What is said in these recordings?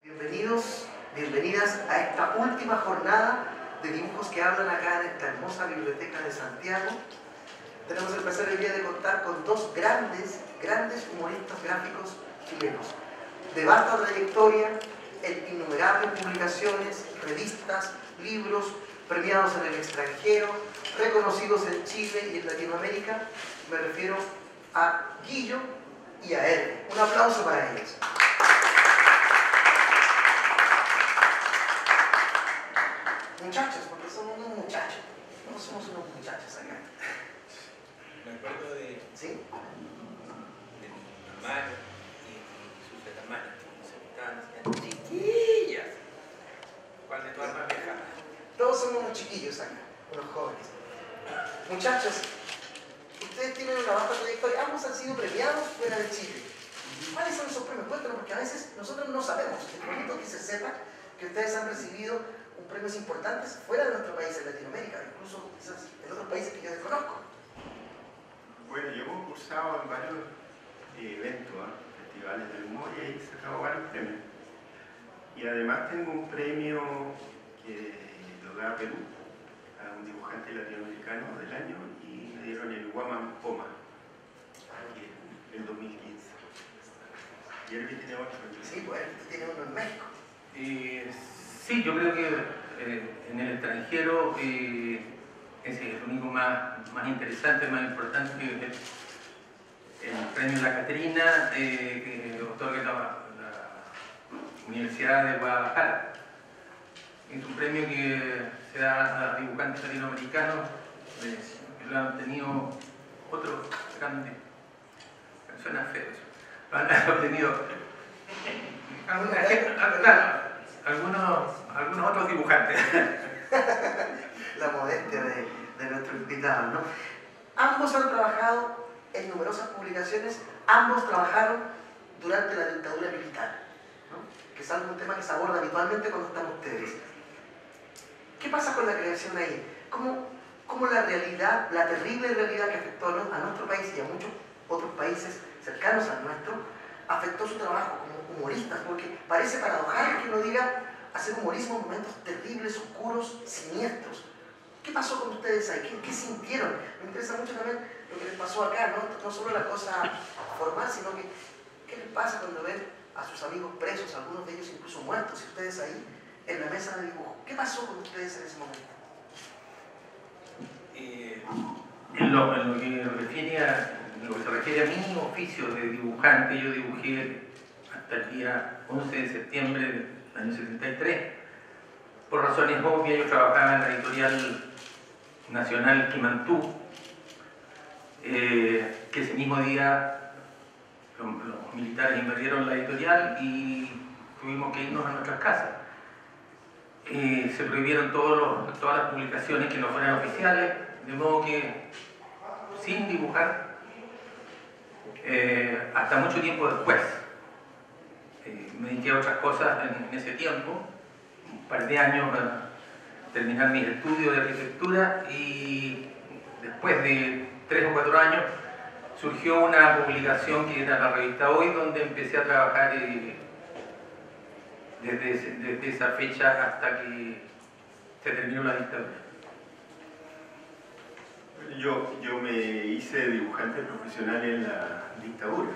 Bienvenidos, bienvenidas a esta última jornada de dibujos que hablan acá en esta hermosa biblioteca de Santiago. Tenemos el placer hoy día de contar con dos grandes humoristas gráficos chilenos, de vasta trayectoria, en innumerables publicaciones, revistas, libros, premiados en el extranjero, reconocidos en Chile y en Latinoamérica. Me refiero a Guillo y a Hervé. Un aplauso para ellos. Muchachos, porque somos unos muchachos. No somos unos muchachos acá. Me acuerdo de, ¿Sí? de mi mamá y sus hermanas que se estaban haciendo chiquillas. ¿Cuál de todas más viejas? Todos somos unos chiquillos acá, unos jóvenes. Muchachos, ustedes tienen una vasta trayectoria. Ambos han sido premiados fuera de Chile. ¿Cuáles son esos premios? Cuéntanos, porque a veces nosotros no sabemos. Es bonito que se sepa que ustedes han recibido premios importantes fuera de nuestro país, en Latinoamérica, incluso quizás en otros países que yo desconozco. Bueno, yo he concursado en varios eventos, festivales del humor, y ahí he sacado varios premios. Y además tengo un premio que lo da Perú a un dibujante latinoamericano del año, y me dieron el Guaman Poma en el 2015. Y él tiene otro. Sí, pues él tiene uno en México. Sí, yo creo que en el extranjero ese es el único más interesante, más importante, que el premio La Catrina que otorga la Universidad de Guadalajara. Es un premio que se da a dibujantes latinoamericanos que lo han tenido otros grandes. Suena feo eso. Lo han obtenido algunos otros dibujantes. La modestia de nuestro invitado, ¿no? Ambos han trabajado en numerosas publicaciones, ambos trabajaron durante la dictadura militar, ¿no? Que es un tema que se aborda habitualmente cuando están ustedes. ¿Qué pasa con la creación ahí? ¿Cómo la realidad, la terrible realidad que afectó a nuestro país y a muchos otros países cercanos al nuestro, afectó su trabajo como humoristas? Porque parece paradojal que uno diga hacer humorismo en momentos terribles, oscuros, siniestros. ¿Qué pasó con ustedes ahí? ¿Qué sintieron? Me interesa mucho también lo que les pasó acá, no solo la cosa formal, sino que ¿qué les pasa cuando ven a sus amigos presos, algunos de ellos incluso muertos, y ustedes ahí en la mesa de dibujo? ¿Qué pasó con ustedes en ese momento? En lo que se refiere a mi oficio de dibujante, yo dibujé hasta el día 11 de septiembre del año 73. Por razones obvias, yo trabajaba en la editorial nacional Quimantú, que ese mismo día los militares invadieron la editorial y tuvimos que irnos a nuestras casas. Se prohibieron todas las publicaciones que no fueran oficiales, de modo que sin dibujar hasta mucho tiempo después. Me dediqué a otras cosas en ese tiempo, un par de años para terminar mis estudios de arquitectura, y después de 3 o 4 años surgió una publicación que era la revista Hoy, donde empecé a trabajar desde esa fecha hasta que se terminó la dictadura. Yo me hice dibujante profesional en la dictadura.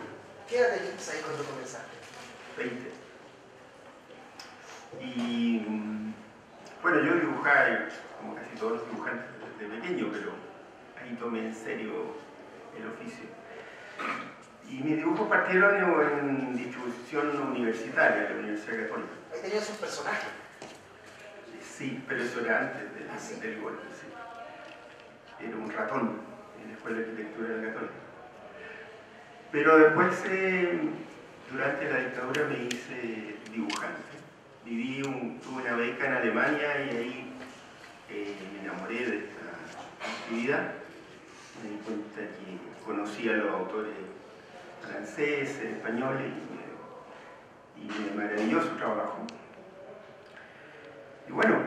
¿Qué edad tenías ahí cuando comenzaste? 20. Y bueno, yo dibujaba como casi todos los dibujantes desde pequeño, pero ahí tomé en serio el oficio. Y mis dibujos partieron en distribución universitaria, en la Universidad Católica. Ahí tenías un personaje. Sí, pero eso era antes del golpe, sí. Era un ratón en la Escuela de Arquitectura de la Católica. Pero después, durante la dictadura, me hice dibujante. Tuve una beca en Alemania y ahí me enamoré de esta actividad. Me di cuenta que conocía a los autores franceses, españoles, y me maravilló su trabajo. Y bueno,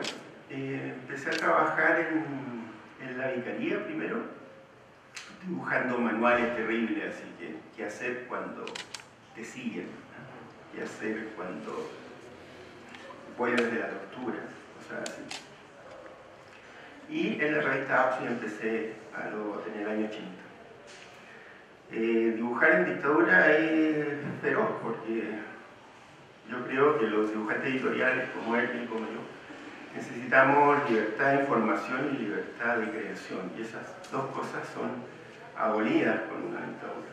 empecé a trabajar en la vicaría primero, dibujando manuales terribles, así que qué hacer cuando te siguen, qué hacer cuando voy desde la tortura, cosas así. Y en la revista Apsi empecé en el año 80. Dibujar en dictadura es feroz, porque yo creo que los dibujantes editoriales como él y como yo necesitamos libertad de información y libertad de creación, y esas dos cosas son abolidas con una dictadura.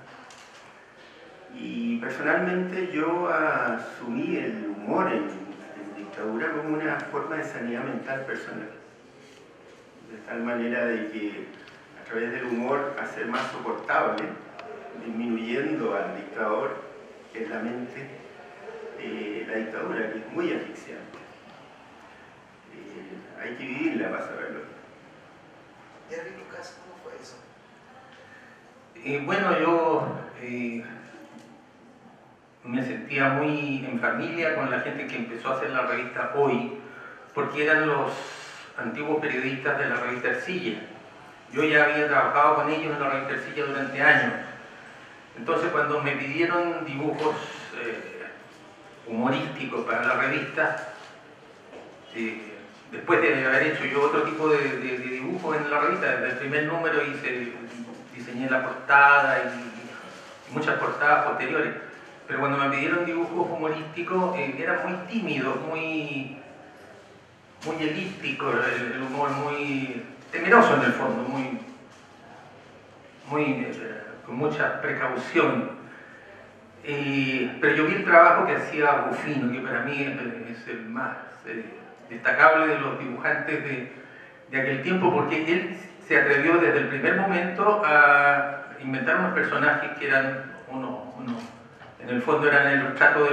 Y personalmente yo asumí el humor en dictadura como una forma de sanidad mental personal, de tal manera de que a través del humor hacer más soportable, disminuyendo al dictador en la mente la dictadura, que es muy asfixiante. Hay que vivirla para saberlo. ¿Y en tu caso cómo fue eso? Bueno, yo me sentía muy en familia con la gente que empezó a hacer la revista Hoy, porque eran los antiguos periodistas de la revista Ercilla. Yo ya había trabajado con ellos en la revista Ercilla durante años. Entonces, cuando me pidieron dibujos humorísticos para la revista, después de haber hecho yo otro tipo de dibujos en la revista, desde el primer número diseñé la portada y muchas portadas posteriores, pero cuando me pidieron dibujos humorísticos era muy tímido, muy elíptico el humor, muy temeroso en el fondo, con mucha precaución. Pero yo vi el trabajo que hacía Rufino, que para mí es el más destacable de los dibujantes de aquel tiempo, porque él se atrevió desde el primer momento a inventar unos personajes que eran en el fondo eran el retrato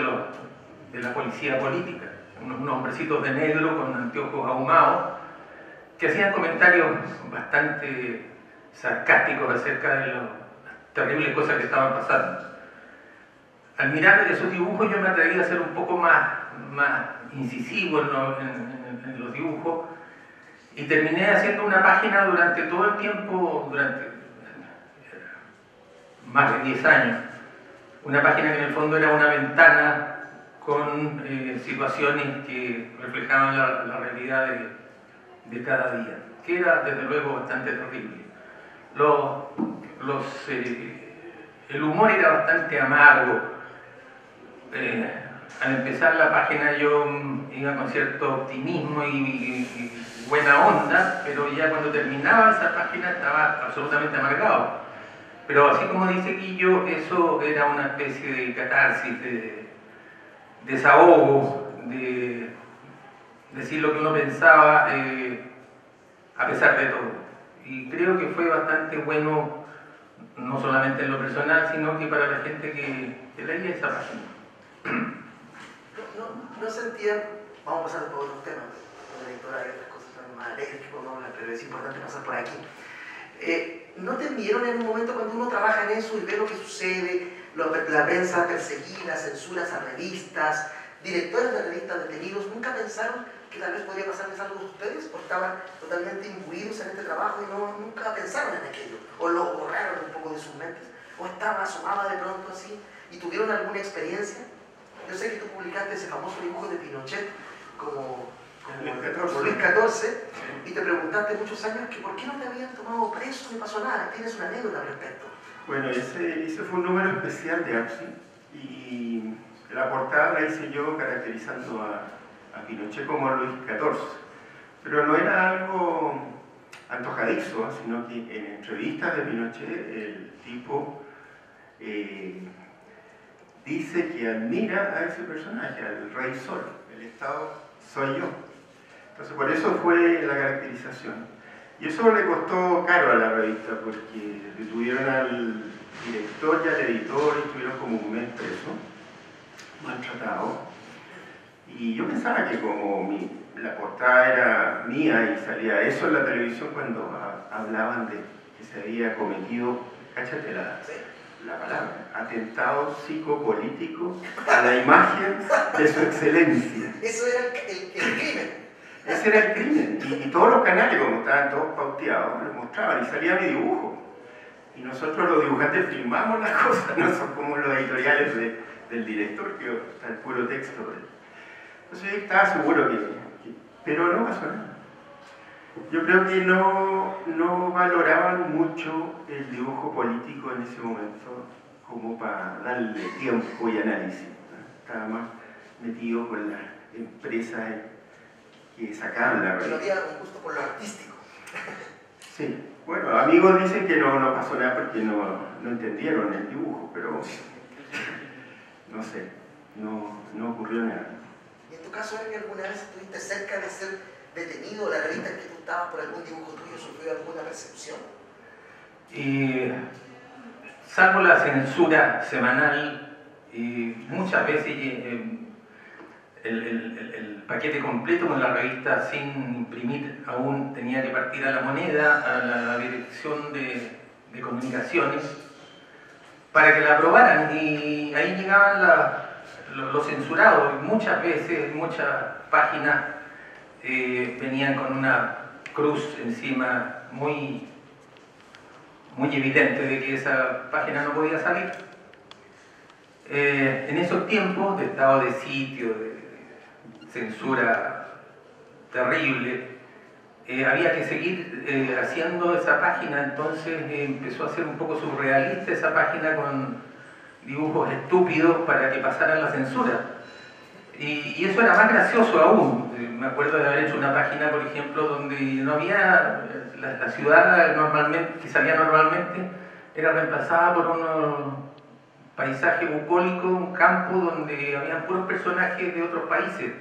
de la policía política, unos hombrecitos de negro con anteojos ahumados, que hacían comentarios bastante sarcásticos acerca de las terribles cosas que estaban pasando. Al mirar esos dibujos yo me atreví a ser un poco más incisivo en los dibujos, y terminé haciendo una página durante todo el tiempo, durante más de 10 años. Una página que en el fondo era una ventana con situaciones que reflejaban la realidad de cada día, que era desde luego bastante terrible. El humor era bastante amargo. Al empezar la página yo iba con cierto optimismo y buena onda, pero ya cuando terminaba esa página estaba absolutamente amargado. Pero así como dice Guillo, eso era una especie de catarsis, de desahogo, de decir lo que uno pensaba a pesar de todo. Y creo que fue bastante bueno, no solamente en lo personal, sino que para la gente que leía esa página. No sentían, vamos a pasar por otros temas, la editora y otras cosas más alegres que podemos hablar, pero es importante pasar por aquí. ¿No temieron en un momento cuando uno trabaja en eso y ve lo que sucede, la prensa perseguida, censuras a revistas, directores de revistas detenidos, nunca pensaron que tal vez podría pasarles algo a ustedes? ¿O estaban totalmente imbuidos en este trabajo y nunca pensaron en aquello? ¿O lo borraron un poco de sus mentes? ¿O asomaba de pronto así? ¿Y tuvieron alguna experiencia? Yo sé que tú publicaste ese famoso dibujo de Pinochet como Luis XIV, y te preguntaste muchos años que por qué no te habían tomado preso, no pasó nada. ¿Tienes una anécdota al respecto? Bueno, ese fue un número especial de Apsi, y la portada la hice yo caracterizando a Pinochet como Luis XIV, pero no era algo antojadizo, sino que en entrevistas de Pinochet el tipo dice que admira a ese personaje, al Rey Sol, el Estado soy yo. Entonces por eso fue la caracterización. Y eso le costó caro a la revista, porque detuvieron al director y al editor y estuvieron como un mes preso, maltratado. Y yo pensaba que como la portada era mía y salía eso en la televisión cuando hablaban de que se había cometido, cáchate la palabra, atentado psicopolítico a la imagen de su excelencia. Eso era el crimen. Ese era el crimen. Y todos los canales, como estaban todos pauteados, les mostraban y salía mi dibujo. Y nosotros los dibujantes filmamos las cosas, no son como los editoriales del director, que está el puro texto. Entonces Entonces yo estaba seguro pero no pasó nada. Yo creo que no valoraban mucho el dibujo político en ese momento como para darle tiempo y análisis, ¿no? Estaba más metido con las empresas que sacaban la Pero revista. había un gusto por lo artístico. Sí, bueno, amigos dicen que no pasó nada porque no entendieron el dibujo, pero no sé, no ocurrió nada. ¿Y en tu caso, Ernie, alguna vez estuviste cerca de ser detenido la revista en que tú estabas por algún dibujo tuyo, sufrió alguna percepción? Salvo la censura semanal, muchas veces el paquete completo con la revista sin imprimir aún tenía que partir a la moneda, a la dirección de comunicaciones, para que la aprobaran, y ahí llegaban los censurados, y muchas veces, muchas páginas venían con una cruz encima muy evidente de que esa página no podía salir. En esos tiempos de estado de sitio, de censura terrible, había que seguir haciendo esa página, entonces empezó a ser un poco surrealista esa página con dibujos estúpidos para que pasaran la censura. Y eso era más gracioso aún. Me acuerdo de haber hecho una página, por ejemplo, donde no había la ciudad normalmente, que salía normalmente, era reemplazada por un paisaje bucólico, un campo donde habían puros personajes de otros países.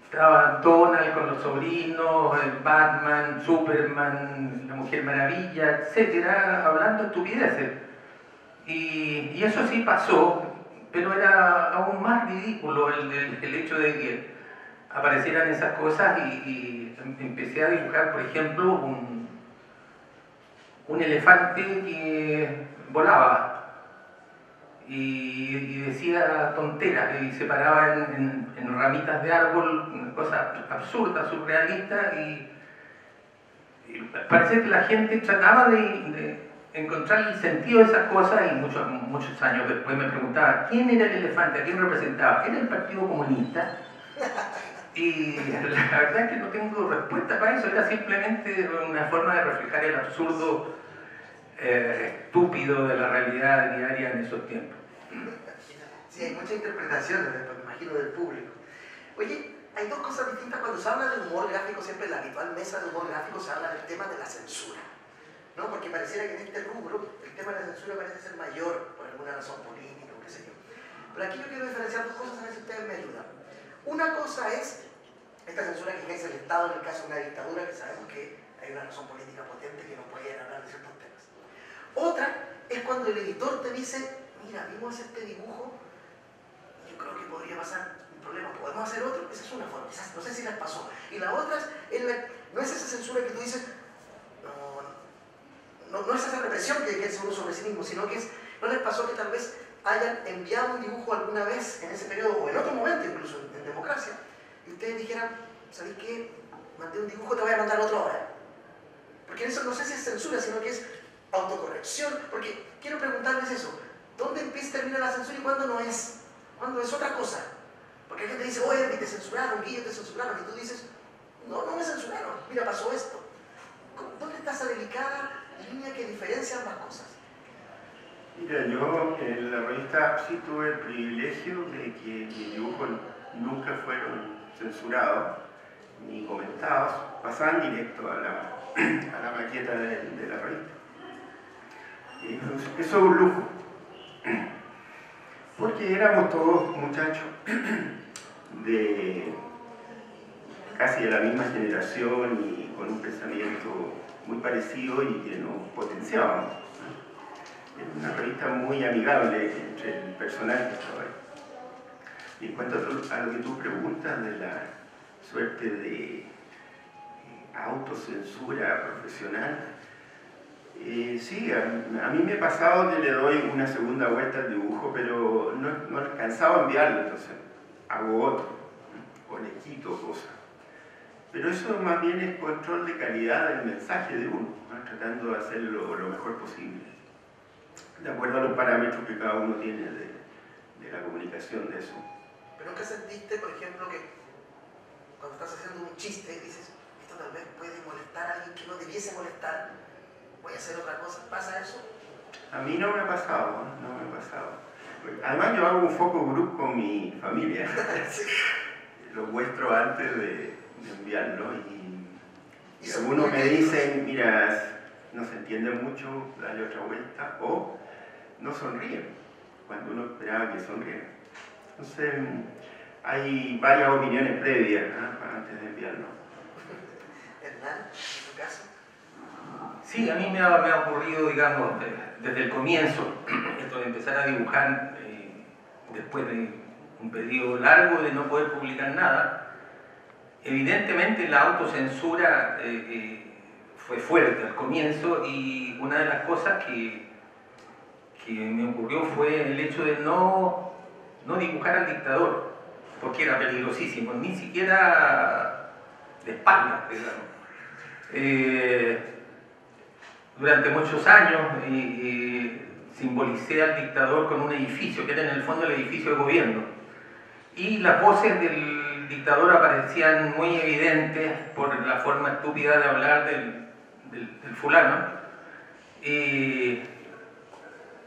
Estaba Donald con los sobrinos, Batman, Superman, la Mujer Maravilla, etcétera, hablando estupideces. Y eso sí pasó, pero era aún más ridículo el hecho de que aparecieran esas cosas, y empecé a dibujar, por ejemplo, un elefante que volaba y decía tonteras y se paraba en ramitas de árbol, cosas absurdas, surrealistas, y parece que la gente trataba de encontrar el sentido de esas cosas, y muchos años después me preguntaba quién era el elefante, a quién representaba. ¿Era el Partido Comunista? Y la verdad es que no tengo respuesta para eso, era simplemente una forma de reflejar el absurdo estúpido de la realidad diaria en esos tiempos. Sí, hay muchas interpretaciones, me imagino, del público. Oye, hay dos cosas distintas. Cuando se habla de humor gráfico, siempre en la habitual mesa de humor gráfico se habla del tema de la censura, ¿no? Porque pareciera que en este rubro el tema de la censura parece ser mayor por alguna razón política o qué sé yo. Pero aquí yo quiero diferenciar dos cosas, a ver si ustedes me ayudan. Una cosa es esta censura que ejerce el Estado en el caso de una dictadura, que sabemos que hay una razón política potente que no pueden hablar de ciertos temas. Otra es cuando el editor te dice, mira, vimos este dibujo y yo creo que podría pasar un problema, podemos hacer otro. Esa es una forma, quizás, no sé si les pasó. Y la otra no es esa censura que tú dices, no es esa represión que ejerce uno sobre sí mismo, sino que no les pasó que tal vez hayan enviado un dibujo alguna vez en ese periodo, o en otro momento incluso en democracia, y ustedes dijeran, ¿sabéis qué? Mandé un dibujo, te voy a mandar otro ahora. Porque eso no sé si es censura, sino que es autocorrección. Porque quiero preguntarles eso, ¿dónde empieza y termina la censura y cuándo no es? ¿Cuándo es otra cosa? Porque hay gente que dice, oye, te censuraron, Guillo, te censuraron, y tú dices, no me censuraron, mira, pasó esto. ¿Dónde está esa delicada línea que diferencia ambas cosas? Mira, yo en la revista sí tuve el privilegio de que mis dibujos nunca fueron censurados ni comentados, pasaban directo a la maqueta de la revista. Eso es un lujo, porque éramos todos muchachos de casi de la misma generación y con un pensamiento muy parecido y que nos potenciábamos. Era una revista muy amigable entre el personal que estaba ahí. Y en cuanto a lo que tú preguntas de la suerte de autocensura profesional, sí, a mí me ha pasado que le doy una segunda vuelta al dibujo, pero no he alcanzado a enviarlo, entonces hago otro, o le quito cosas. Pero eso más bien es control de calidad del mensaje de uno, ¿no? Tratando de hacerlo lo mejor posible, de acuerdo a los parámetros que cada uno tiene de la comunicación de eso. ¿Pero nunca sentiste, por ejemplo, que un chiste y dices, esto tal vez puede molestar a alguien que no debiese molestar, voy a hacer otra cosa. ¿Pasa eso? A mí no me ha pasado, no me ha pasado. Además yo hago un focus group con mi familia. Sí. Lo muestro antes de enviarlo y son algunos muy me críticos. dicen, mira, no se entiende mucho, dale otra vuelta, o no sonríen, cuando uno esperaba que sonrieran. Entonces, hay varias opiniones previas, ¿no?, antes de enviarlo. Hernán, en tu caso. Sí, a mí me ha ocurrido, digamos, desde el comienzo, esto de empezar a dibujar después de un periodo largo de no poder publicar nada. Evidentemente la autocensura fue fuerte al comienzo y una de las cosas que me ocurrió fue el hecho de no dibujar al dictador, porque era peligrosísimo, ni siquiera de espaldas, digamos. Durante muchos años simbolicé al dictador con un edificio, que era en el fondo el edificio de gobierno. Y las voces del dictador aparecían muy evidentes por la forma estúpida de hablar del fulano.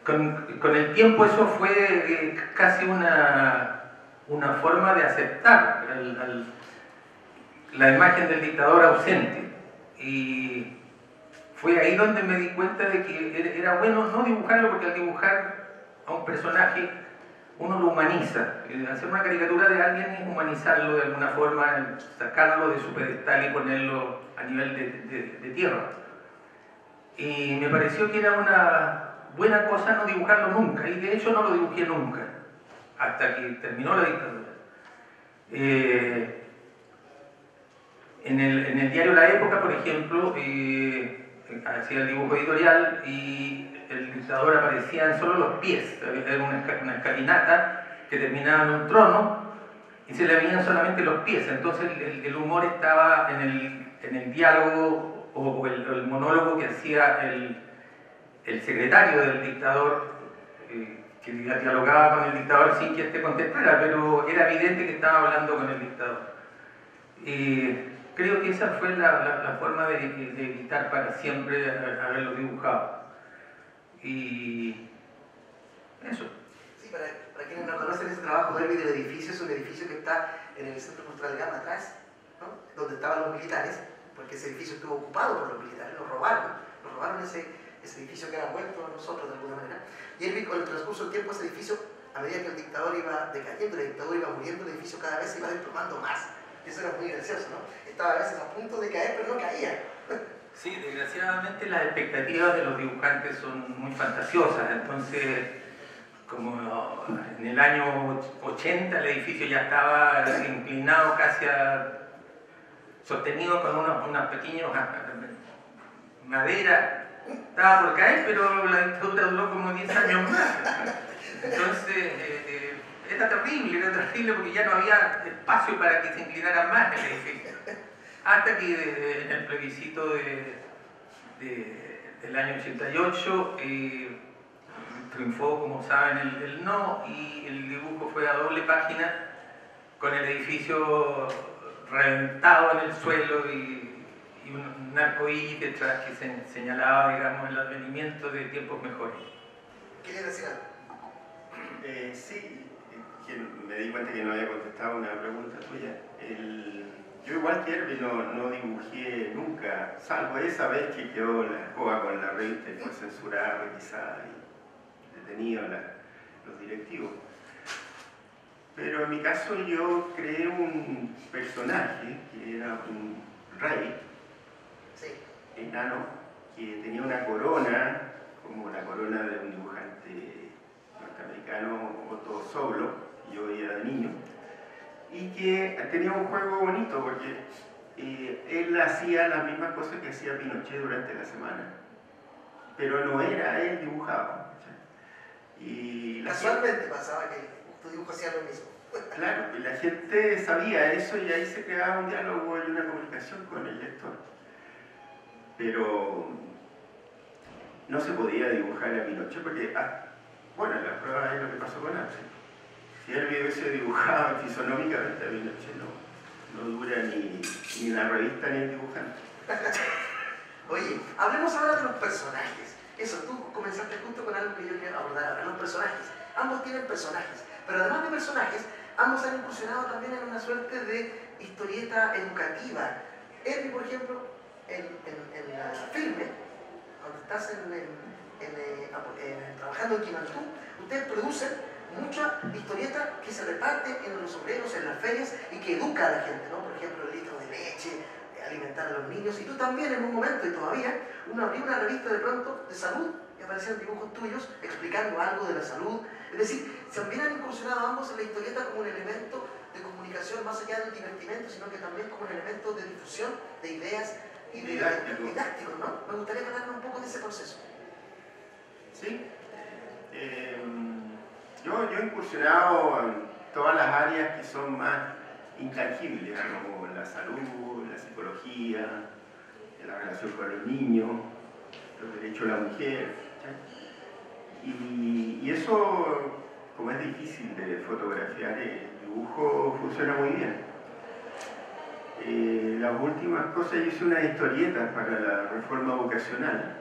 Con el tiempo eso fue casi una forma de aceptar la imagen del dictador ausente. Y fue ahí donde me di cuenta de que era bueno no dibujarlo, porque al dibujar a un personaje uno lo humaniza. Hacer una caricatura de alguien es humanizarlo de alguna forma, sacarlo de su pedestal y ponerlo a nivel de tierra. Y me pareció que era una buena cosa no dibujarlo nunca, y de hecho no lo dibujé nunca, hasta que terminó la dictadura. En el diario La Época, por ejemplo, hacía el dibujo editorial y el dictador aparecía en solo los pies. Era una escalinata que terminaba en un trono y se le veían solamente los pies. Entonces el humor estaba en el diálogo o el monólogo que hacía el secretario del dictador, que dialogaba con el dictador sin que éste contestara, pero era evidente que estaba hablando con el dictador. Creo que esa fue la forma de evitar para siempre haberlo dibujado. Y eso. Sí, para quienes no conocen ese trabajo del edificio, es un edificio que está en el Centro Cultural Gama atrás, ¿no?, donde estaban los militares, porque ese edificio estuvo ocupado por los militares, nos robaron ese edificio que era vuelto a nosotros de alguna manera. Y él vi con el transcurso del tiempo ese edificio, a medida que el dictador iba decayendo, la dictadura iba muriendo, el edificio cada vez se iba desplomando más. Eso era muy gracioso, ¿no? Estaba a veces a punto de caer, pero no caía. Sí, desgraciadamente las expectativas de los dibujantes son muy fantasiosas, entonces como en el año 80 el edificio ya estaba inclinado casi sostenido con unos pequeños madera, estaba por caer, pero la dictadura duró como 10 años más. Entonces era terrible porque ya no había espacio para que se inclinara más el edificio. Hasta que en el plebiscito del año 88 triunfó, como saben, el no, y el dibujo fue a doble página con el edificio reventado en el suelo y un arcoíris detrás que señalaba, digamos, el advenimiento de tiempos mejores. ¿Quería decir algo? Sí, que me di cuenta que no había contestado una pregunta tuya. Yo igual que Herbie no dibujé nunca, salvo esa vez que quedó la escoba con la revista y fue censurada, revisada y detenido los directivos. Pero en mi caso yo creé un personaje que era un rey, Sí. enano, que tenía una corona, como la corona de un dibujante norteamericano, Otto Soblo, yo era de niño, y que tenía un juego bonito porque él hacía las mismas cosas que hacía Pinochet durante la semana, pero no era él dibujado. Y Casualmente pasaba que tu dibujo hacía lo mismo. Claro, y la gente sabía eso y ahí se creaba un diálogo y una comunicación con el lector. Pero no se podía dibujar a Pinochet porque, bueno, la prueba es lo que pasó con Arce. Si él hubiese dibujado fisonómicamente a Pinochet, no dura ni la revista ni el dibujante. Oye, hablemos ahora de los personajes. Eso, tú comenzaste justo con algo que yo quiero abordar ahora, los personajes. Ambos tienen personajes, pero además de personajes, ambos han incursionado también en una suerte de historieta educativa. Henry, por ejemplo, en la filme, cuando estás trabajando en Quimantú, ustedes producen mucha historieta que se reparte en los obreros, en las ferias y que educa a la gente, ¿no? Por ejemplo, el litro de leche, alimentar a los niños. Y tú también en un momento, y todavía, uno abrió una revista de pronto de salud y aparecían dibujos tuyos explicando algo de la salud. Es decir, también han incursionado ambos en la historieta como un elemento de comunicación más allá del divertimento, sino que también como un elemento de difusión de ideas y de didáctico, ¿no? Me gustaría hablarme un poco de ese proceso. Sí. Yo he incursionado en todas las áreas que son más intangibles, como la salud, la psicología, la relación con los niños, los derechos de la mujer. Y eso, como es difícil de fotografiar, el dibujo funciona muy bien. Las últimas cosas, hice unas historietas para la reforma vocacional,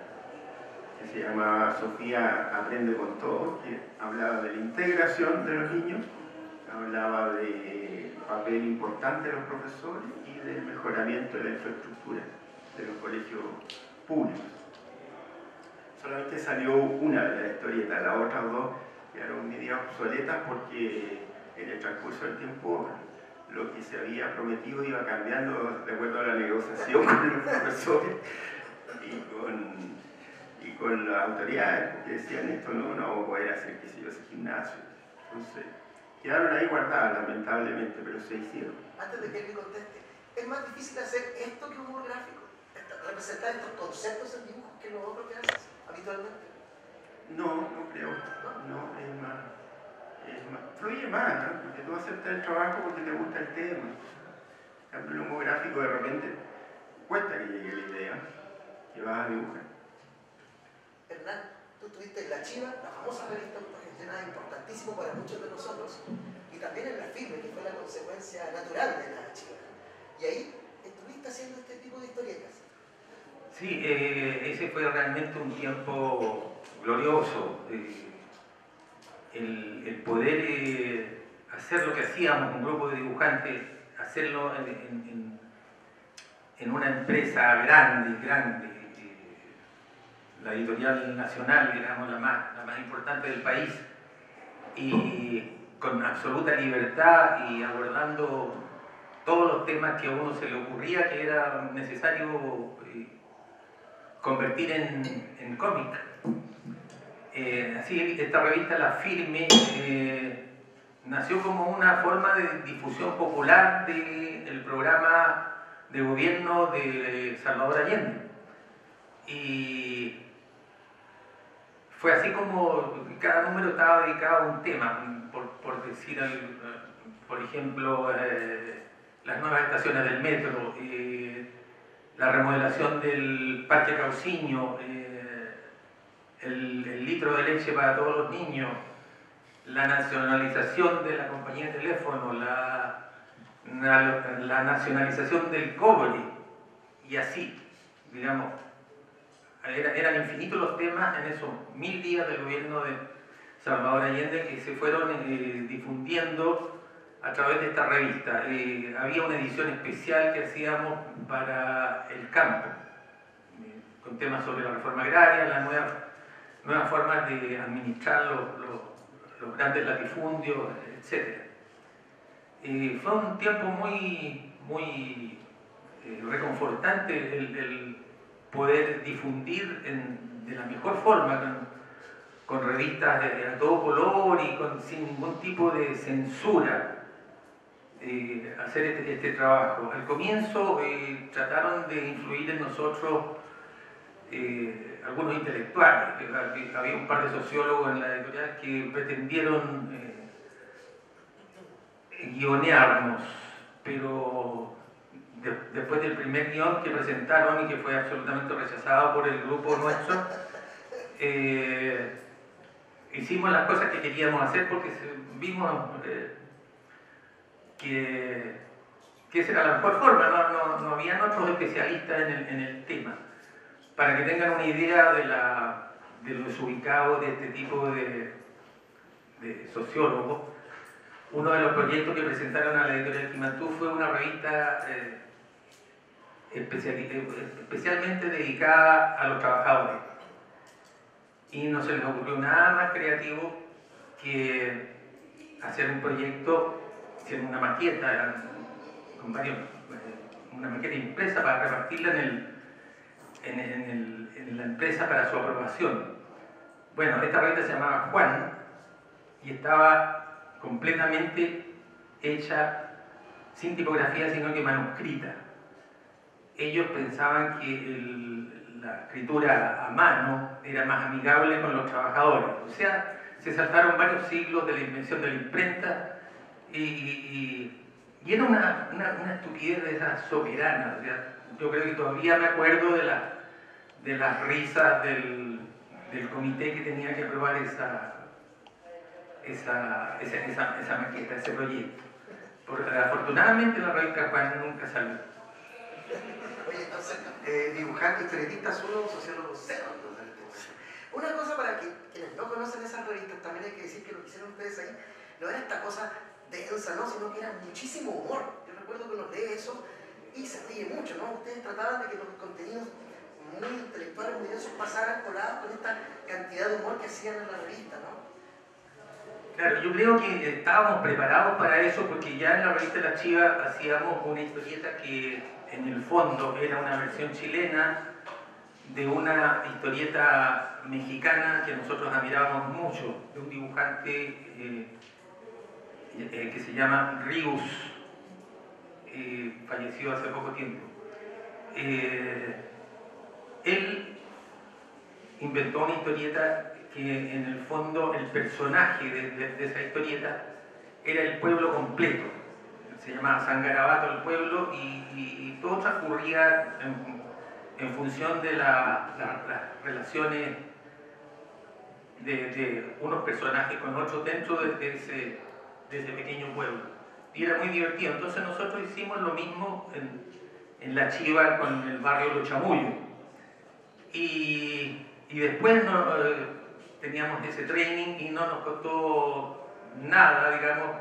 que se llamaba Sofía Aprende con Todo, que hablaba de la integración de los niños, hablaba del papel importante de los profesores y del mejoramiento de la infraestructura de los colegios públicos. Solamente salió una de las historietas, las otras dos quedaron medio obsoletas porque en el transcurso del tiempo lo que se había prometido iba cambiando de acuerdo a la negociación con los profesores y con las autoridades, porque decían esto no vamos a poder hacer, qué sé yo, ese gimnasio. Entonces, quedaron ahí guardadas lamentablemente, pero se hicieron. Antes de que él me conteste, ¿es más difícil hacer esto que humor gráfico? ¿Representar estos conceptos en dibujos que lo otro que haces habitualmente? No, no creo. No, es más. Fluye más, ¿no? Porque tú aceptas el trabajo porque te gusta el tema. En cambio, el humor gráfico de repente cuesta que llegue la idea que vas a dibujar. Hernán, tú estuviste en La Chiva, la famosa revista autogestionada, importantísimo para muchos de nosotros, y también en La Firme, que fue la consecuencia natural de La Chiva. Y ahí estuviste haciendo este tipo de historietas. Sí, ese fue realmente un tiempo glorioso. El poder hacer lo que hacíamos, un grupo de dibujantes, hacerlo en una empresa grande, la editorial nacional, digamos, la más importante del país, y con absoluta libertad y abordando todos los temas que a uno se le ocurría que era necesario convertir en cómic. Así, esta revista, La Firme, nació como una forma de difusión popular del programa de gobierno de Salvador Allende. Y fue así como cada número estaba dedicado a un tema, por decir, por ejemplo, las nuevas estaciones del metro, la remodelación del Parque Cauciño, el litro de leche para todos los niños, la nacionalización de la compañía de teléfono, la nacionalización del cobre, y así, digamos, eran infinitos los temas en esos 1000 días del gobierno de Salvador Allende que se fueron difundiendo a través de esta revista. Había una edición especial que hacíamos para el campo, con temas sobre la reforma agraria, las nuevas formas de administrar los grandes latifundios, etc. Fue un tiempo muy reconfortante el poder difundir de la mejor forma, con revistas a todo color y sin ningún tipo de censura, hacer este trabajo. Al comienzo trataron de influir en nosotros algunos intelectuales. Había un par de sociólogos en la editorial que pretendieron guionearnos, pero después del primer guión que presentaron y que fue absolutamente rechazado por el grupo nuestro, hicimos las cosas que queríamos hacer porque vimos que que esa era la mejor forma, no habían otros especialistas en el tema. Para que tengan una idea de lo desubicado de este tipo de sociólogos, uno de los proyectos que presentaron a la editorial Quimantú fue una revista especialmente dedicada a los trabajadores. Y no se les ocurrió nada más creativo que hacer un proyecto, hacer una maqueta, con una maqueta impresa para repartirla en la empresa para su aprobación. Bueno, esta revista se llamaba Juan y estaba completamente hecha sin tipografía, sino que manuscrita. Ellos pensaban que la escritura a mano era más amigable con los trabajadores. O sea, se saltaron varios siglos de la invención de la imprenta y era una estupidez de esas soberanas. O sea, yo creo que todavía me acuerdo de las risas del comité que tenía que aprobar esa maqueta, ese proyecto. Afortunadamente la revista Juan nunca salió. Oye, entonces, dibujante, historietista uno, sociólogo cero. Una cosa para quienes no conocen esas revistas, también hay que decir que lo que hicieron ustedes ahí no era esta cosa densa, ¿no? Sino que era muchísimo humor. Yo recuerdo que uno lee eso y se ríe mucho, ¿no? Ustedes trataban de que los contenidos muy intelectuales, muy densos, pasaran colados con esta cantidad de humor que hacían en la revista, ¿no? Claro, yo creo que estábamos preparados para eso porque ya en la revista La Chiva hacíamos una historieta que en el fondo era una versión chilena de una historieta mexicana que nosotros admirábamos mucho, de un dibujante que se llama Rius, falleció hace poco tiempo. Él inventó una historieta que en el fondo el personaje de esa historieta era el pueblo completo. Se llamaba San Garabato el pueblo y todo transcurría en función de las relaciones de unos personajes con otros dentro de ese pequeño pueblo. Y era muy divertido. Entonces nosotros hicimos lo mismo en La Chiva con el barrio Los Chamullos. Y después teníamos ese training y no nos costó nada, digamos,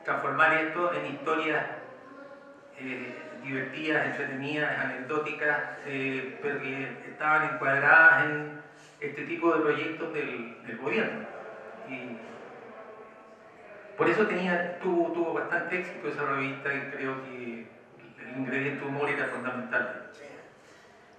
transformar esto en historias divertidas, entretenidas, anecdóticas, pero que estaban encuadradas en este tipo de proyectos del gobierno. Y por eso tuvo bastante éxito esa revista y creo que el ingrediente humor era fundamental. Sí.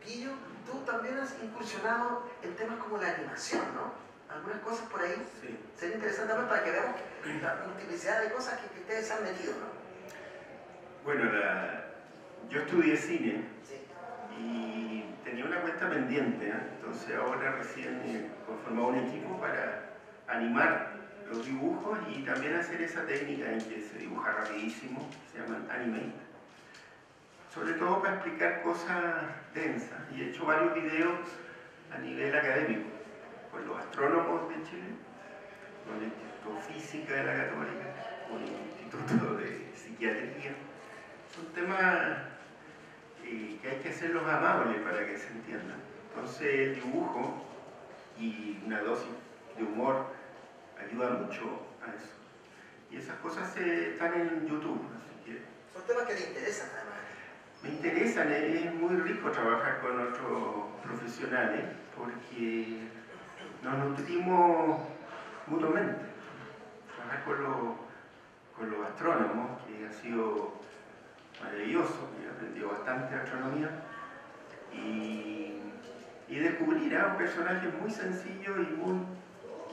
Guillo, tú también has incursionado en temas como la animación, ¿no? Algunas cosas por ahí. Sí. Sería interesante también para que veamos la multiplicidad de cosas que ustedes han metido, ¿no? Bueno, yo estudié cine Sí. y tenía una cuenta pendiente, ¿eh? Entonces ahora recién he conformado un equipo para animar los dibujos y también hacer esa técnica en que se dibuja rapidísimo, se llaman animate, sobre todo para explicar cosas densas. Y he hecho varios videos a nivel académico con los astrónomos de Chile, con el Instituto de Física de la Católica, con el Instituto de Psiquiatría. Son temas que hay que hacerlos amables para que se entiendan. Entonces el dibujo y una dosis de humor ayuda mucho a eso. Y esas cosas están en YouTube, así que... Son temas que te interesan, además. Me interesan, es muy rico trabajar con otros profesionales porque nos nutrimos mutuamente. Trabajar con los astrónomos, que ha sido maravilloso, he aprendido bastante astronomía, y descubrir a un personaje muy sencillo y muy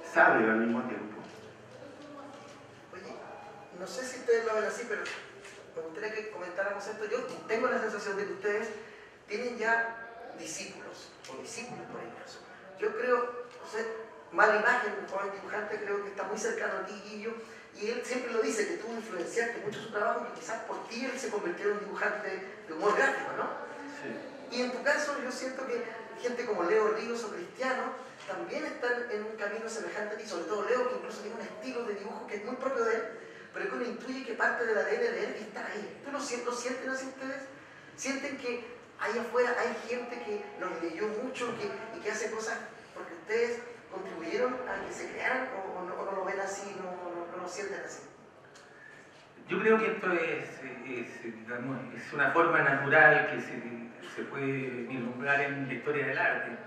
sabio al mismo tiempo. Oye, no sé si ustedes lo ven así, pero me gustaría que comentáramos esto. Yo tengo la sensación de que ustedes tienen ya discípulos, o discípulos por incluso. Yo creo, no sé, mala imagen, un joven dibujante, creo que está muy cercano a ti, Guillo, y él siempre lo dice, que tú influenciaste mucho su trabajo y que quizás por ti él se convirtió en un dibujante de humor gráfico, ¿no? Sí. Y en tu caso yo siento que gente como Leo Ríos o Cristiano también están en un camino semejante a ti, sobre todo Leo, que incluso tiene un estilo de dibujo que es muy propio de él, pero que uno intuye que parte del ADN de él está ahí. ¿Tú lo sienten así ustedes? ¿Sienten que ahí afuera hay gente que nos leyó mucho y que hace cosas porque ustedes contribuyeron a que se crearan o no lo ven así, no lo sienten así? Yo creo que esto digamos, es una forma natural que se puede vislumbrar en la historia del arte.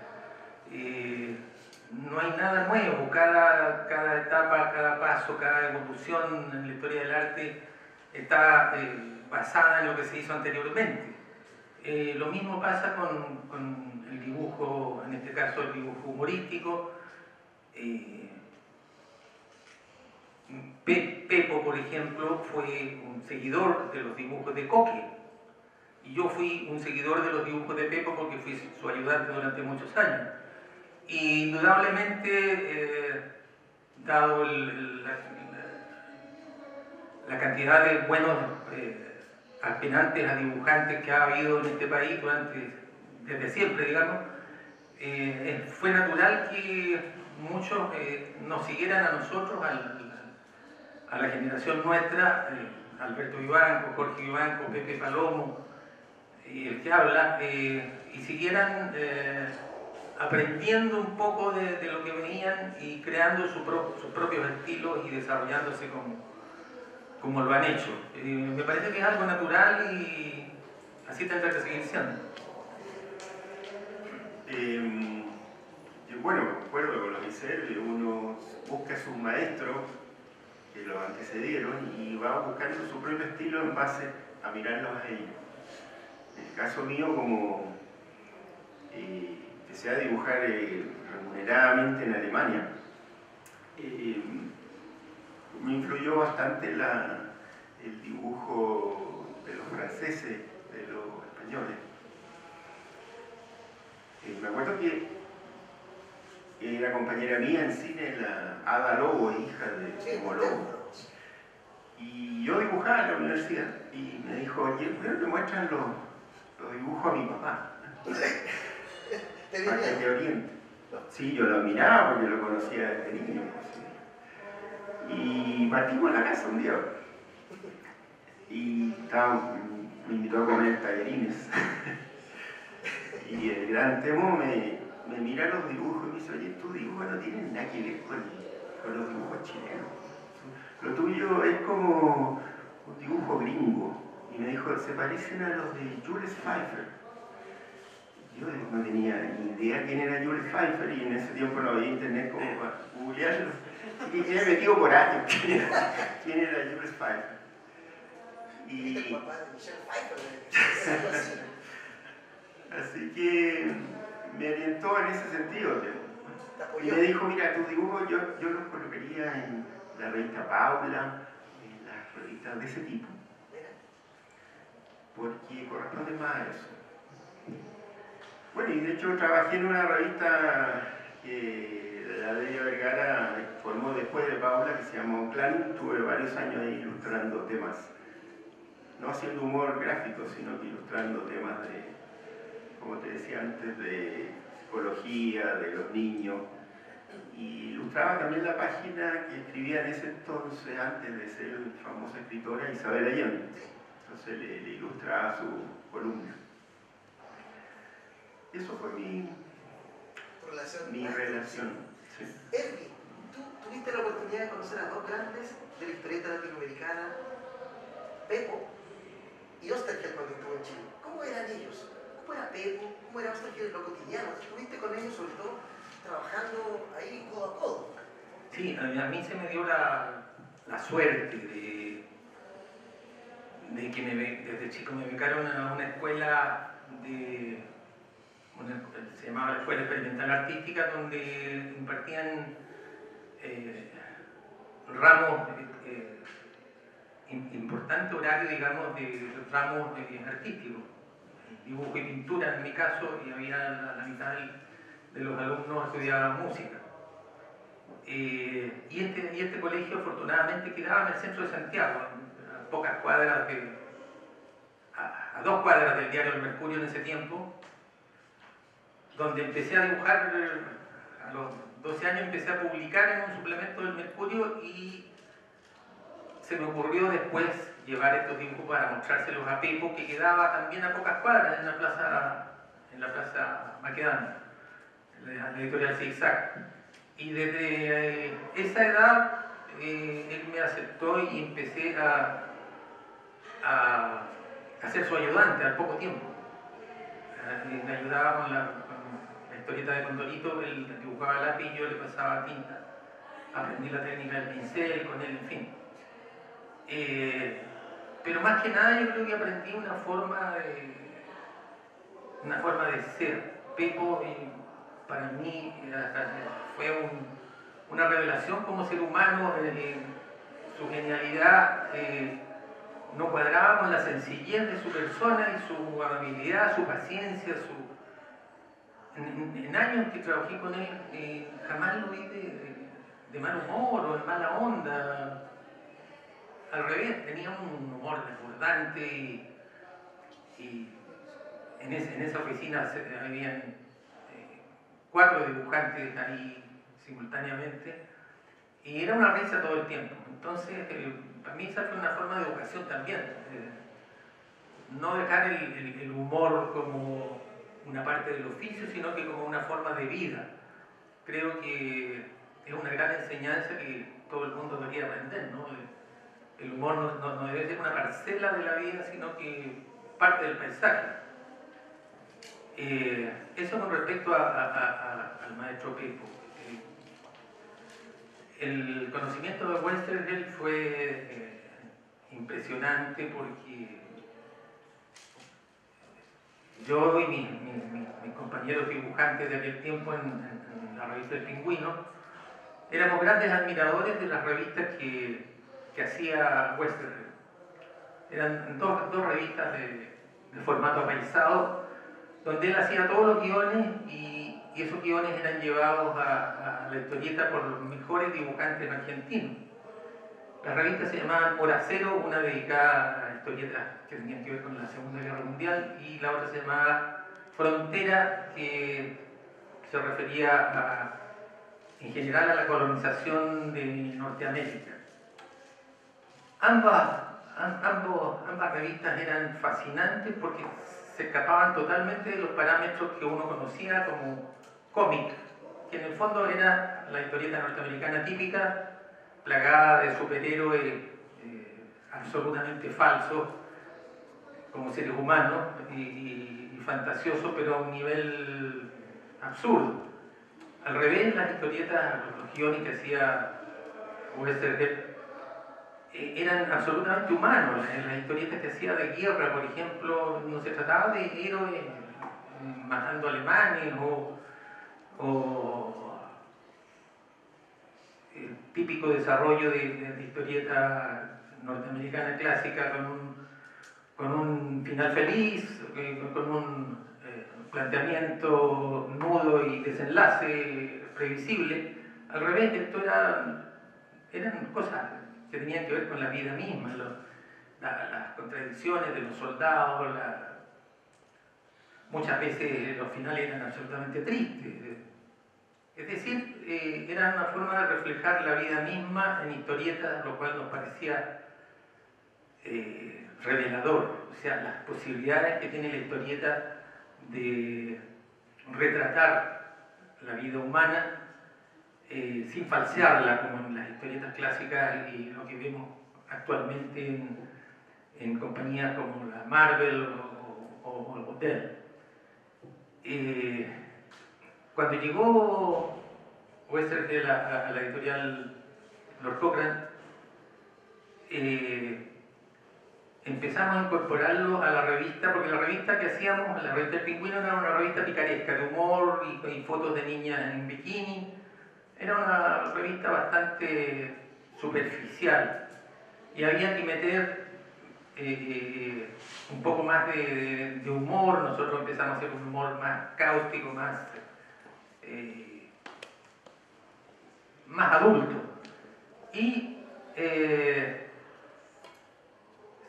No hay nada nuevo, cada etapa, cada paso, cada evolución en la historia del arte está basada en lo que se hizo anteriormente. Lo mismo pasa con el dibujo, en este caso el dibujo humorístico. Pepo, por ejemplo, fue un seguidor de los dibujos de Coque. Y yo fui un seguidor de los dibujos de Pepo porque fui su ayudante durante muchos años. Y indudablemente, dado la cantidad de buenos aspirantes a dibujantes que ha habido en este país desde siempre, digamos, fue natural que muchos nos siguieran a nosotros, a la generación nuestra, Alberto Vivanco, Jorge Vivanco, Pepe Palomo, el que habla, y siguieran aprendiendo un poco de lo que veían y creando sus propios estilos y desarrollándose como lo han hecho. Me parece que es algo natural y así tendrá que seguir siendo. Bueno, concuerdo con lo que dice, uno busca a sus maestros que lo antecedieron y va buscando su propio estilo en base a mirarlos a ellos. En el caso mío, como empecé a dibujar remuneradamente en Alemania, me influyó bastante el dibujo de los franceses, de los españoles. Me acuerdo que era compañera mía en cine, la Ada Lobo, hija de Timo Lobo. Y yo dibujaba en la universidad y me dijo, oye, ¿por qué no te muestran los dibujos a mi papá? Para que te oriente. Sí, yo lo miraba porque lo conocía desde niño. Y partimos a la casa un día. Y me invitó a comer tallarines. Y el gran Temo me mira los dibujos y me dice, oye, tus dibujos no tienen nada que ver con los dibujos chilenos. Lo tuyo es como un dibujo gringo. Y me dijo, se parecen a los de Jules Pfeiffer. Yo no tenía ni idea quién era Jules Pfeiffer y en ese tiempo no había internet como para googlearlo. Y me he metido por años quién era Jules Pfeiffer. Y... Así que me orientó en ese sentido. Y me dijo, mira, tus dibujos yo los colocaría en la revista Paula, en las revistas de ese tipo, porque corresponde más a eso. Bueno, y de hecho trabajé en una revista que la Delia Vergara formó después de Paula, que se llamó Clan. Tuve varios años ahí ilustrando temas, no haciendo humor gráfico, sino que ilustrando temas de, como te decía antes, de psicología, de los niños. Y ilustraba también la página que escribía en ese entonces, antes de ser famosa escritora, Isabel Allende. Entonces le ilustraba su columna. Eso fue mi relación. Sí. Erwin, tú tuviste la oportunidad de conocer a dos grandes de la historieta latinoamericana, Pepo y Oesterheld cuando estuvo en Chile. ¿Cómo eran ellos? ¿Cómo era Pepo? ¿Cómo era Oesterheld en lo cotidiano? ¿Estuviste con ellos sobre todo trabajando ahí codo a codo? Sí, a mí se me dio la suerte de que desde chico me becaron a una escuela se llamaba la Escuela Experimental Artística, donde impartían ramos, importante horario, digamos, de ramos artísticos, dibujo y pintura en mi caso, y había la mitad de los alumnos estudiaban música. Y este colegio afortunadamente quedaba en el centro de Santiago, a pocas cuadras, a 2 cuadras del diario El Mercurio en ese tiempo, donde empecé a dibujar. A los 12 años empecé a publicar en un suplemento del Mercurio y se me ocurrió después llevar estos dibujos para mostrárselos a Pepo, que quedaba también a pocas cuadras en la plaza Maquedano, la editorial Zigzag. Y desde esa edad él me aceptó y empecé a ser su ayudante al poco tiempo. Me ayudaba con la historieta de Condorito, él dibujaba a lápiz y yo le pasaba tinta. Aprendí la técnica del pincel con él, en fin. Pero más que nada yo creo que aprendí una forma de ser. Pepo para mí fue una revelación como ser humano. Su genialidad no cuadraba con la sencillez de su persona y su amabilidad, su paciencia, en años que trabajé con él jamás lo vi de mal humor o de mala onda. Al revés, tenía un humor desbordante y en esa oficina habían 4 dibujantes ahí simultáneamente y era una risa todo el tiempo. Entonces, para mí esa fue una forma de educación también. No dejar el humor como una parte del oficio, sino que como una forma de vida. Creo que es una gran enseñanza que todo el mundo debería aprender, ¿no? El humor no debe ser una parcela de la vida, sino que parte del paisaje. Eso con respecto al maestro Pepo. El conocimiento de Westergel fue impresionante porque yo y mis compañeros dibujantes de aquel tiempo en la revista El Pingüino éramos grandes admiradores de las revistas que hacía Westergel. Eran dos revistas de formato apaisado, donde él hacía todos los guiones y esos guiones eran llevados a la historieta por los mejores dibujantes argentinos. Las revistas se llamaban Hora Cero, una dedicada a historietas que tenían que ver con la Segunda Guerra Mundial, y la otra se llamaba Frontera, que se refería en general a la colonización de Norteamérica. Ambas revistas eran fascinantes porque se escapaban totalmente de los parámetros que uno conocía como cómic, que en el fondo era la historieta norteamericana típica, plagada de superhéroes absolutamente falsos, como seres humanos, y fantasiosos, pero a un nivel absurdo. Al revés, las historietas, los guiones que hacía Westergel eran absolutamente humanos. En las historietas que hacía de guerra, por ejemplo, no se trataba de héroes matando alemanes o el típico desarrollo de historieta norteamericana clásica con un final feliz, con un planteamiento nudo y desenlace previsible. Al revés, esto eran cosas que tenían que ver con la vida misma, las contradicciones de los soldados, muchas veces los finales eran absolutamente tristes. Es decir, era una forma de reflejar la vida misma en historietas, lo cual nos parecía revelador. O sea, las posibilidades que tiene la historieta de retratar la vida humana sin falsearla, como en las historietas clásicas y lo que vemos actualmente en compañías como la Marvel o Dell. Cuando llegó Westergel a la editorial Lord Cochrane, empezamos a incorporarlo a la revista, porque la revista que hacíamos, la revista El Pingüino, era una revista picaresca, de humor y fotos de niñas en bikini. Era una revista bastante superficial y había que meter un poco más de humor. Nosotros empezamos a hacer un humor más cáustico, más adulto, y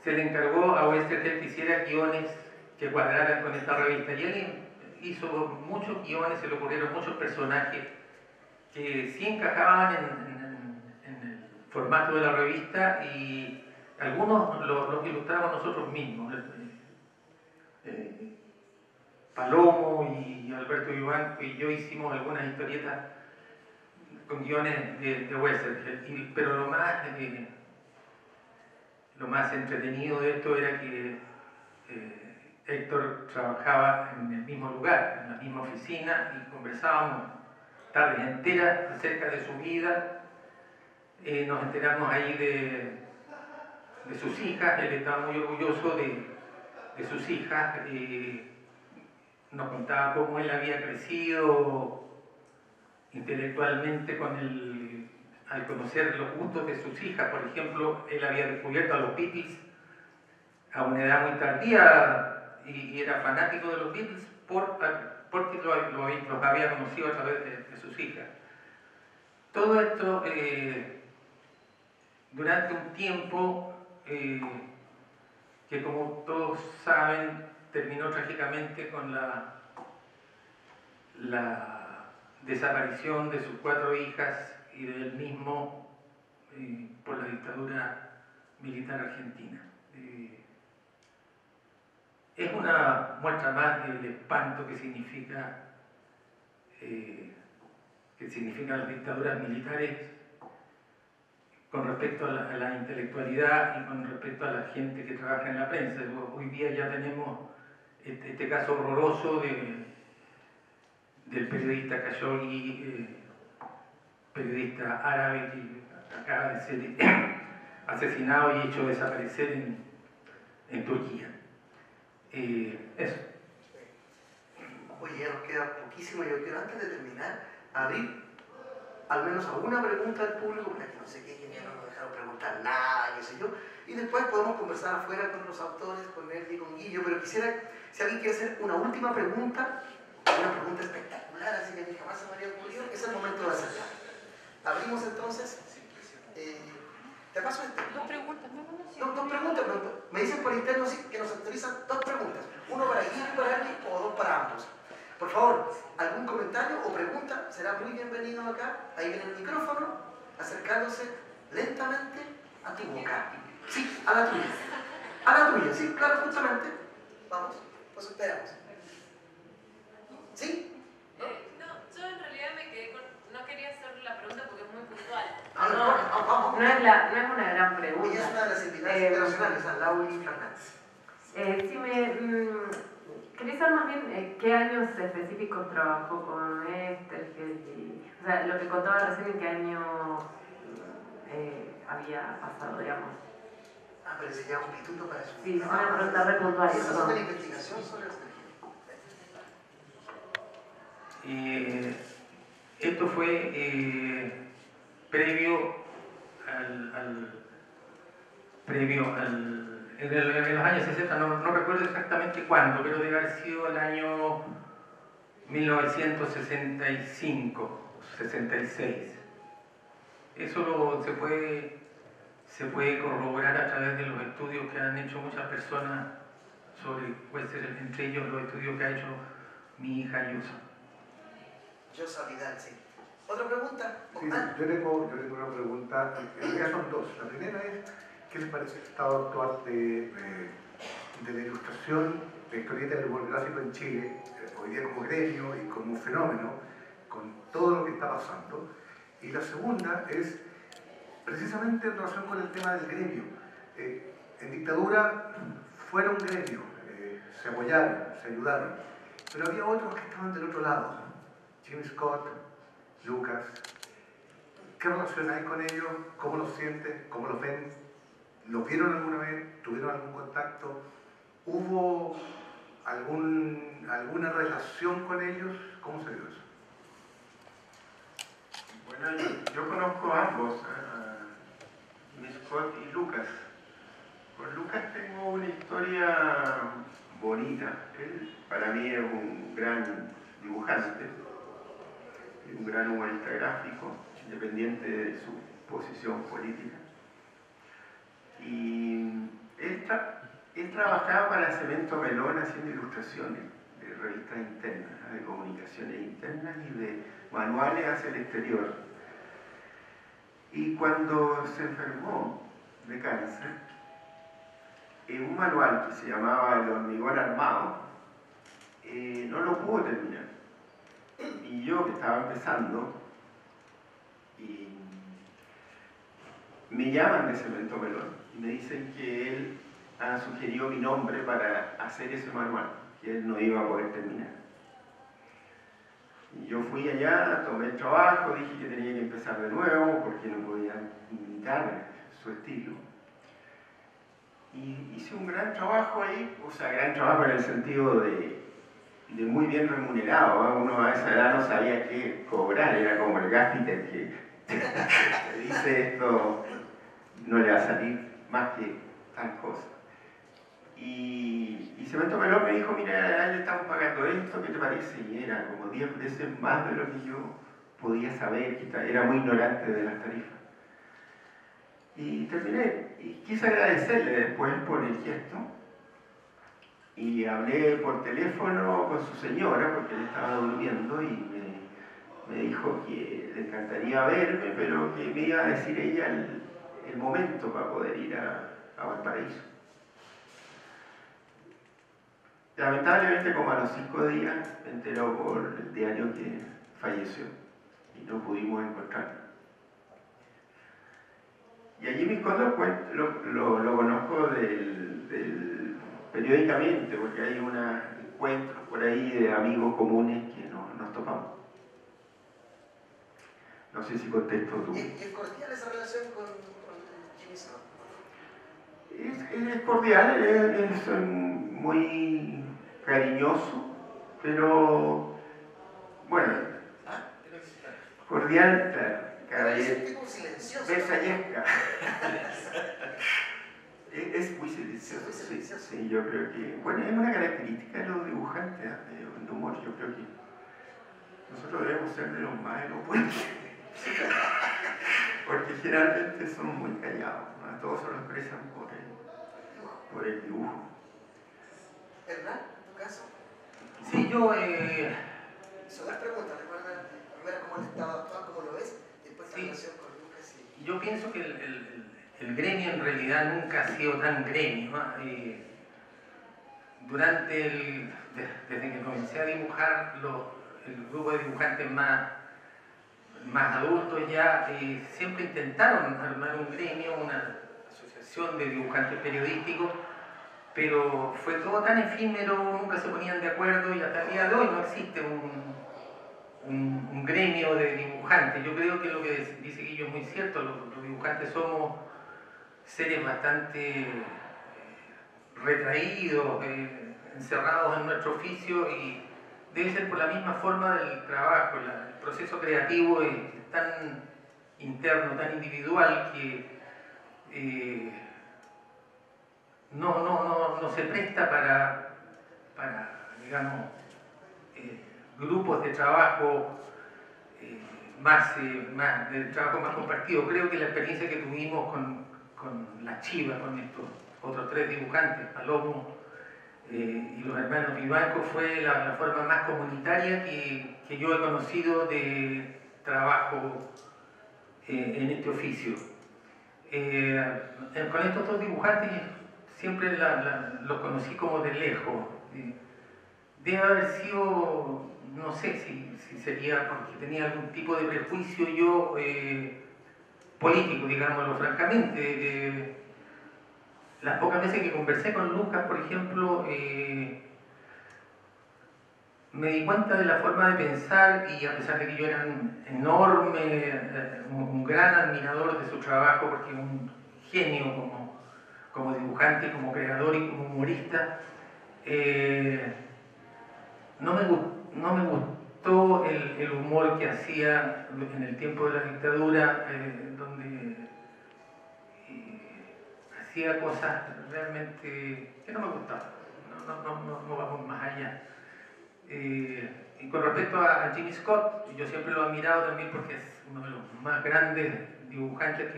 se le encargó a Westergel que hiciera guiones que cuadraran con esta revista, y él hizo muchos guiones, se le ocurrieron muchos personajes que sí encajaban en el formato de la revista, y algunos los ilustramos nosotros mismos. Palomo y Alberto Vivanco y yo hicimos algunas historietas con guiones de Westergel, pero lo más entretenido de esto era que Héctor trabajaba en el mismo lugar, en la misma oficina, y conversábamos tardes enteras acerca de su vida. Nos enteramos ahí de sus hijas. Él estaba muy orgulloso de sus hijas. Nos contaba cómo él había crecido intelectualmente al conocer los gustos de sus hijas. Por ejemplo, él había descubierto a los Beatles a una edad muy tardía, y era fanático de los Beatles porque los había conocido a través de sus hijas. Todo esto durante un tiempo que, como todos saben, terminó trágicamente con la desaparición de sus 4 hijas y de él mismo por la dictadura militar argentina. Es una muestra más del espanto que significan las dictaduras militares con respecto a la intelectualidad y con respecto a la gente que trabaja en la prensa. Hoy día ya tenemos este caso horroroso del periodista Khashoggi, periodista árabe que acaba de ser asesinado y hecho desaparecer en Turquía. Eso. Oye, ya nos queda poquísimo. Yo quiero, antes de terminar, abrir al menos alguna pregunta al público, para que no sé qué, que ya no nos dejaron preguntar nada, qué sé yo, y después podemos conversar afuera con los autores, con Nerdy y con Guillo. Pero quisiera, si alguien quiere hacer una última pregunta, una pregunta espectacular, así que a mí jamás se me había ocurrido, es el momento de hacerla. Abrimos entonces. ¿Te paso este? Dos preguntas, no. Dos preguntas, pero me dicen por interno sí, que nos autorizan 2 preguntas. Uno para Guillo y para Nerdy, o 2 para ambos. Por favor, algún comentario o pregunta será muy bienvenido acá. Ahí viene el micrófono, acercándose lentamente a tu boca. Sí, a la tuya. A la tuya, sí, claro, justamente. Vamos, pues esperamos. ¿Sí? No, yo en realidad me quedé con... No quería hacer la pregunta porque es muy puntual. Vamos. No es una gran pregunta. Ella es una de las invitadas internacionales, a Lauri Fernández. Si quería saber más bien qué años específicos trabajó con Westergel, o sea, lo que contaba recién, en qué año había pasado, digamos. Pero se llama un pituto para eso. Sí, es una pregunta re puntual. ¿Estás haciendo la investigación sobre Esto fue previo en los años 60, no recuerdo exactamente cuándo, pero debe haber sido el año 1965, 66. Eso se puede corroborar a través de los estudios que han hecho muchas personas sobre Westergel, entre ellos los estudios que ha hecho mi hija Yusa. Yosa Vidal, sí. ¿Otra pregunta? Sí, yo tengo una pregunta, en realidad son 2. La primera es, ¿qué les parece el estado actual de la ilustración, de historieta del humor gráfico en Chile, hoy día como gremio y como fenómeno, con todo lo que está pasando? Y la segunda es, precisamente en relación con el tema del gremio. En dictadura fueron gremio, se apoyaron, se ayudaron, pero había otros que estaban del otro lado. Jim Scott, Lucas, ¿qué relación hay con ellos? ¿Cómo los sienten? ¿Cómo los ven? ¿Los vieron alguna vez? ¿Tuvieron algún contacto? ¿Hubo alguna relación con ellos? ¿Cómo se dio eso? Bueno, yo conozco a ambos, a Jim Scott y Lucas. Con Lucas tengo una historia bonita. Él para mí es un gran dibujante, un gran humorista gráfico, independiente de su posición política. Y él trabajaba para Cemento Melón haciendo ilustraciones de revistas internas, de comunicaciones internas y de manuales hacia el exterior. Y cuando se enfermó de cáncer, un manual que se llamaba El hormigón armado, no lo pudo terminar. Y yo, que estaba empezando, y me llaman de Cemento Melón y me dicen que él ha sugerido mi nombre para hacer ese manual, que él no iba a poder terminar. Y yo fui allá, tomé el trabajo, dije que tenía que empezar de nuevo porque no podía imitar su estilo. Y hice un gran trabajo ahí, o sea, gran trabajo en el sentido de muy bien remunerado, ¿eh? Uno a esa edad no sabía qué cobrar, era como el gaffiter que te dice esto, no le va a salir más que tal cosa. Y Cemento Melón me dijo, mira, a él le estamos pagando esto, ¿qué te parece? Y era como 10 veces más de lo que yo podía saber, que era muy ignorante de las tarifas. Y terminé, y quise agradecerle después por el gesto, y hablé por teléfono con su señora, porque él estaba durmiendo, y me dijo que le encantaría verme, pero que me iba a decir ella el momento para poder ir a Valparaíso. Lamentablemente, como a los 5 días, me enteró por el diario que falleció y no pudimos encontrarlo. Y allí Jimmy Cóndor lo conozco periódicamente, porque hay unos encuentros por ahí de amigos comunes que nos topamos. No sé si contesto tú. ¿Y es cordial esa relación con Jimmy Scott? Es cordial, es muy cariñoso, pero bueno, cordial, claro, Es un tipo silencioso. versallesca. Es muy silencioso, sí, yo creo que, bueno, es una característica de los dibujantes de humor, yo creo que nosotros debemos ser de los más elocuentes, porque generalmente son muy callados, ¿no? Todos se lo expresan por el dibujo. ¿Hernán, en tu caso? Sí, yo... Son las preguntas, recuerda primero cómo él estaba actuando, cómo lo ves, y después la relación con Lucas. Yo pienso que el gremio en realidad nunca ha sido tan gremio, ¿no? Desde que comencé a dibujar, el grupo de dibujantes más adultos ya siempre intentaron armar un gremio, una asociación de dibujantes periodísticos, pero fue todo tan efímero, nunca se ponían de acuerdo y hasta el día de hoy no existe un gremio de dibujantes. Yo creo que lo que dice Guillo es muy cierto, los dibujantes somos seres bastante retraídos, encerrados en nuestro oficio, y debe ser por la misma forma del trabajo. El proceso creativo es tan interno, tan individual, que no se presta para digamos, grupos de trabajo de trabajo más compartido. Creo que la experiencia que tuvimos con la Chiva, con estos otros 3 dibujantes, Palomo y los hermanos Vivanco, fue la forma más comunitaria que yo he conocido de trabajo en este oficio. Con estos 2 dibujantes siempre los conocí como de lejos. Debe haber sido, no sé si sería porque tenía algún tipo de prejuicio yo político, digámoslo francamente. Las pocas veces que conversé con Lucas, por ejemplo, me di cuenta de la forma de pensar, y a pesar de que yo era un gran admirador de su trabajo, porque es un genio como dibujante, como creador y como humorista, no me gustó el humor que hacía en el tiempo de la dictadura, donde hacía cosas realmente que no me gustaban. No vamos más allá. Y con respecto a Jimmy Scott, yo siempre lo he admirado también porque es uno de los más grandes dibujantes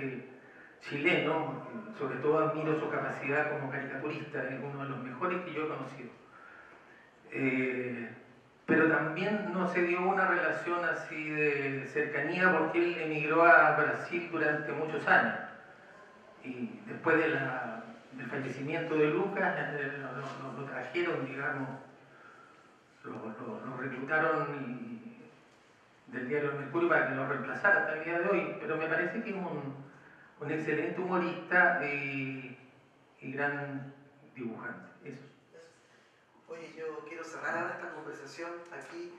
chilenos. Sobre todo admiro su capacidad como caricaturista, es uno de los mejores que yo he conocido. Pero también no se dio una relación así de cercanía porque él emigró a Brasil durante muchos años. Y después del fallecimiento de Lucas, lo trajeron, digamos, lo reclutaron del diario Mercurio para que lo reemplazara hasta el día de hoy. Pero me parece que es un excelente humorista y gran dibujante. Eso. Oye, yo quiero cerrar ahora esta conversación aquí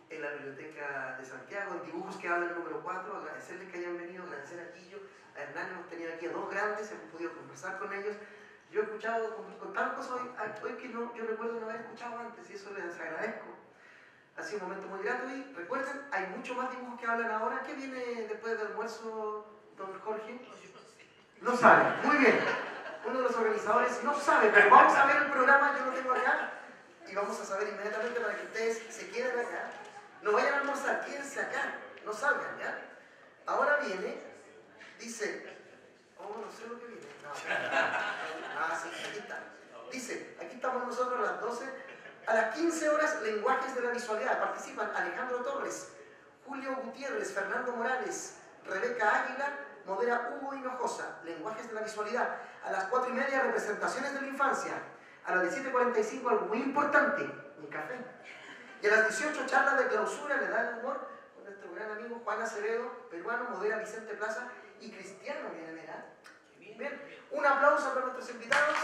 en la Biblioteca de Santiago, en Dibujos que Hablan número 4, agradecerles que hayan venido, agradecer a Quillo, a Hernán, hemos tenido aquí a dos grandes, hemos podido conversar con ellos. Yo he escuchado, contar cosas hoy que no, yo recuerdo no haber escuchado antes y eso les agradezco. Ha sido un momento muy grato y recuerden, hay mucho más dibujos que hablan ahora. ¿Qué viene después del almuerzo, don Jorge? No sabe, muy bien. Uno de los organizadores no sabe, pero vamos a ver el programa, yo lo tengo acá y vamos a saber inmediatamente para que ustedes se queden acá. No vayan a almorzar, quédense acá, no salgan, ¿ya? Ahora viene, dice, oh, no sé lo que viene. No. Sí, aquí está. Dice, aquí estamos nosotros a las 12. A las 15 horas, lenguajes de la visualidad. Participan Alejandro Torres, Julio Gutiérrez, Fernando Morales, Rebeca Águila, modera Hugo Hinojosa. Lenguajes de la visualidad. A las 4:30, representaciones de la infancia. A las 17:45, algo muy importante, un café. Y a las 18, charla de clausura, le da el humor, con nuestro gran amigo Juan Acevedo, peruano, modera Vicente Plaza y Cristiano viene, ¿verdad? Bien, un aplauso para nuestros invitados.